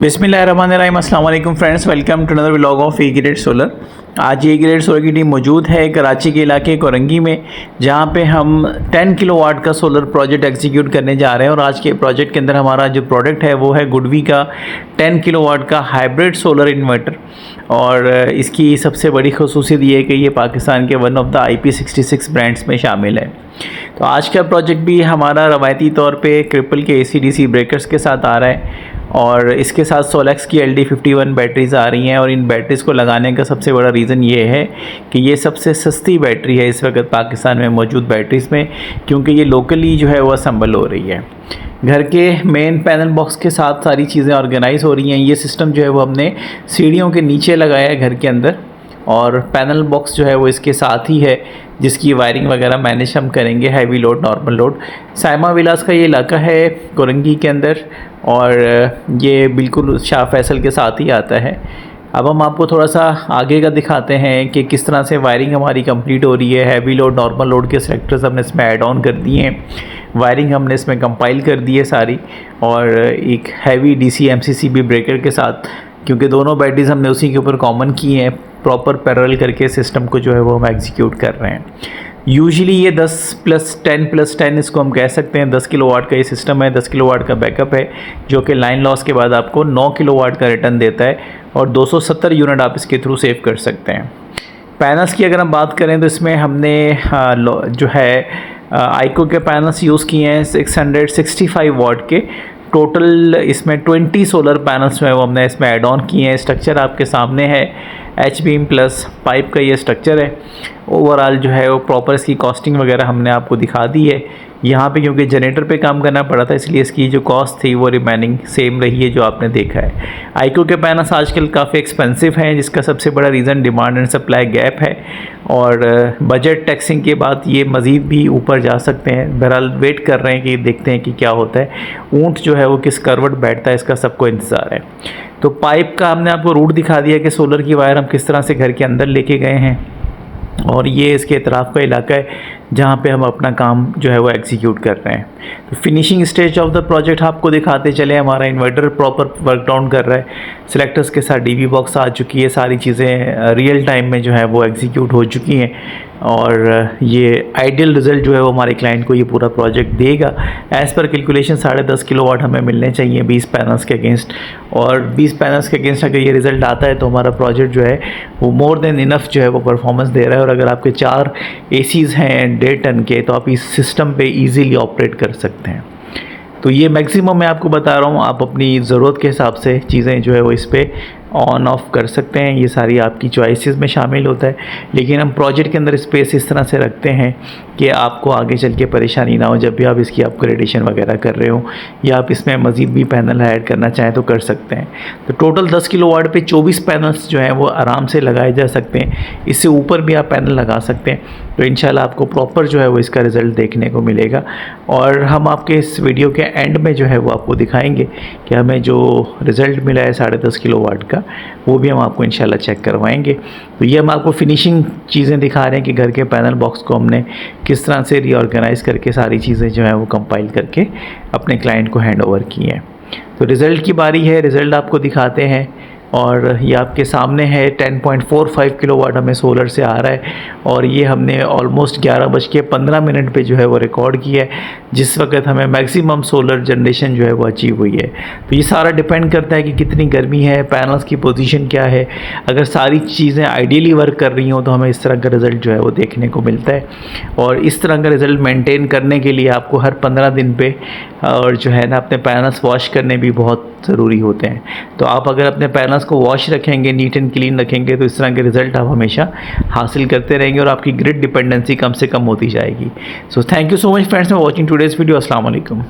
बिस्मिल्लाहिर्रहमानिर्रहीम, अस्सलाम वालेकुम friends, welcome to another vlog of A grade solar. आज ए ग्रेड सोलर की टीम मौजूद है कराची के इलाके कोरंगी में, जहां पे हम 10 किलोवाट का सोलर प्रोजेक्ट एग्जीक्यूट करने जा रहे हैं। और आज के प्रोजेक्ट के अंदर हमारा जो प्रोडक्ट है वो है गुडवी का 10 किलोवाट का हाइब्रिड सोलर इन्वर्टर। और इसकी सबसे बड़ी खसूसियत ये है कि ये पाकिस्तान के one of the IP66 brands में शामिल है। तो आज का प्रोजेक्ट भी हमारा रवायती तौर पे ट्रिपल के AC/DC ब्रेकर्स के साथ आ रहा है और इसके साथ सोलेक्स की LD51 बैटरीज़ आ रही हैं। और इन बैटरीज़ को लगाने का सबसे बड़ा रीज़न ये है कि ये सबसे सस्ती बैटरी है इस वक्त पाकिस्तान में मौजूद बैटरीज़ में, क्योंकि ये लोकली जो है वो असम्बल हो रही है। घर के मेन पैनल बॉक्स के साथ सारी चीज़ें ऑर्गेनाइज़ हो रही हैं। ये सिस्टम जो है वो हमने सीढ़ियों के नीचे लगाया है घर के अंदर, और पैनल बॉक्स जो है वो इसके साथ ही है, जिसकी वायरिंग वगैरह मैनेज हम करेंगे, heavy load normal load. Saima Vilas का ये इलाका है कोरंगी के अंदर, और ये बिल्कुल शाह फैसल के साथ ही आता है। अब हम आपको थोड़ा सा आगे का दिखाते हैं कि किस तरह से वायरिंग हमारी कंप्लीट हो रही है। हैवी लोड नॉर्मल लोड के सेलेक्टर्स हमने इसमें ऐड ऑन कर दिए हैं, वायरिंग हमने इसमें कंपाइल कर दी है सारी, और एक हैवी DC MCCB ब्रेकर के साथ, क्योंकि दोनों बैटरीज हमने उसी के ऊपर कॉमन की हैं, प्रॉपर पैरेलल करके सिस्टम को जो है वो हम एग्जीक्यूट कर रहे हैं। यूजुअली ये 10+10+10 इसको हम कह सकते हैं। 10 किलोवाट का ये सिस्टम है, 10 किलोवाट का बैकअप है, जो कि लाइन लॉस के बाद आपको 9 किलोवाट का रिटर्न देता है, और 270 यूनिट आप इसके थ्रू सेव कर सकते हैं। पैनल्स की अगर हम बात करें तो इसमें हमने जो है आइको के पैनल्स यूज़ किए हैं 665 वाट के। टोटल इसमें 20 सोलर पैनल्स जो है वो हमने इसमें ऐड ऑन किए हैं। स्ट्रक्चर आपके सामने है, एच बीम प्लस पाइप का ये स्ट्रक्चर है। ओवरऑल जो है वो प्रॉपर इसकी कॉस्टिंग वगैरह हमने आपको दिखा दी है। यहाँ पे क्योंकि जनरेटर पे काम करना पड़ा था, इसलिए इसकी जो कॉस्ट थी वो रिमेनिंग सेम रही है जो आपने देखा है। आइको के पैनल्स आजकल काफ़ी एक्सपेंसिव हैं, जिसका सबसे बड़ा reason demand and supply gap है, और बजट टैक्सिंग के बाद ये मज़ीद भी ऊपर जा सकते हैं। बहरहाल वेट कर रहे हैं कि देखते हैं कि क्या होता है। ऊँट जो है वो किस करवट बैठता है, इसका सबको इंतज़ार है। तो पाइप का हमने आपको रूट दिखा दिया कि सोलर की वायर हम किस तरह से घर के अंदर लेके गए हैं, और ये इसके इतराफ़ का इलाका है जहाँ पे हम अपना काम जो है वो एग्जीक्यूट कर रहे हैं। तो finishing stage of the project आपको दिखाते चले। हमारा इन्वर्टर प्रॉपर वर्क डाउन कर रहा है, सिलेक्टर्स के साथ DB बॉक्स आ चुकी है, सारी चीज़ें रियल टाइम में जो है वो एग्जीक्यूट हो चुकी हैं, और ये आइडियल रिज़ल्ट जो है वो हमारे क्लाइंट को ये पूरा प्रोजेक्ट देगा। एज़ पर कैलकुलेशन 10.5 किलोवाट हमें मिलने चाहिए 20 पैनल्स के अगेंस्ट, और 20 पैनल्स के अगेंस्ट अगर ये रिज़ल्ट आता है तो हमारा प्रोजेक्ट जो है वो मोर देन इनफ जो है वो परफॉर्मेंस दे रहा है। और अगर आपके 4 ACs हैं 1.5 टन के, तो आप इस सिस्टम पे इजीली ऑपरेट कर सकते हैं। तो ये मैक्सिमम मैं आपको बता रहा हूँ, आप अपनी ज़रूरत के हिसाब से चीज़ें जो है वो इस पर ऑन ऑफ कर सकते हैं। ये सारी आपकी चॉइसेस में शामिल होता है, लेकिन हम प्रोजेक्ट के अंदर स्पेस इस तरह से रखते हैं कि आपको आगे चल के परेशानी ना हो जब भी आप इसकी अपग्रेडेशन वगैरह कर रहे हो, या आप इसमें मज़ीद भी पैनल ऐड करना चाहें तो कर सकते हैं। तो टोटल 10 किलोवाट पे 24 पैनल्स जो हैं वो आराम से लगाए जा सकते हैं। इससे ऊपर भी आप पैनल लगा सकते हैं, तो इंशाल्लाह आपको प्रॉपर जो है वो इसका रिज़ल्ट देखने को मिलेगा। और हम आपके इस वीडियो के एंड में जो है वो आपको दिखाएंगे कि हमें जो रिज़ल्ट मिला है 10.5 किलोवाट का, वो भी हम आपको इंशाल्लाह चेक करवाएंगे। तो ये हम आपको फिनिशिंग चीज़ें दिखा रहे हैं कि घर के पैनल बॉक्स को हमने किस तरह से रीऑर्गेनाइज़ करके सारी चीज़ें जो हैं वो कंपाइल करके अपने क्लाइंट को हैंड ओवर की हैं। तो रिज़ल्ट की बारी है, रिज़ल्ट आपको दिखाते हैं। और ये आपके सामने है 10.45 किलोवाट हमें सोलर से आ रहा है, और ये हमने ऑलमोस्ट 11:15 पे जो है वो रिकॉर्ड किया है, जिस वक्त हमें मैक्सिमम सोलर जनरेशन जो है वो अचीव हुई है। तो ये सारा डिपेंड करता है कि कितनी गर्मी है, पैनल्स की पोजीशन क्या है। अगर सारी चीज़ें आइडियली वर्क कर रही हों तो हमें इस तरह का रिज़ल्ट जो है वो देखने को मिलता है। और इस तरह का रिज़ल्ट मेंटेन करने के लिए आपको हर 15 दिन पे और जो है ना अपने पैनल्स वॉश करने भी बहुत ज़रूरी होते हैं। तो आप अगर अपने पैनल्स को वॉश रखेंगे, नीट एंड क्लीन रखेंगे, तो इस तरह के रिज़ल्ट आप हमेशा हासिल करते रहेंगे, और आपकी ग्रिड डिपेंडेंसी कम से कम होती जाएगी। So thank you so much friends for watching today's video. अस्सलाम वालेकुम।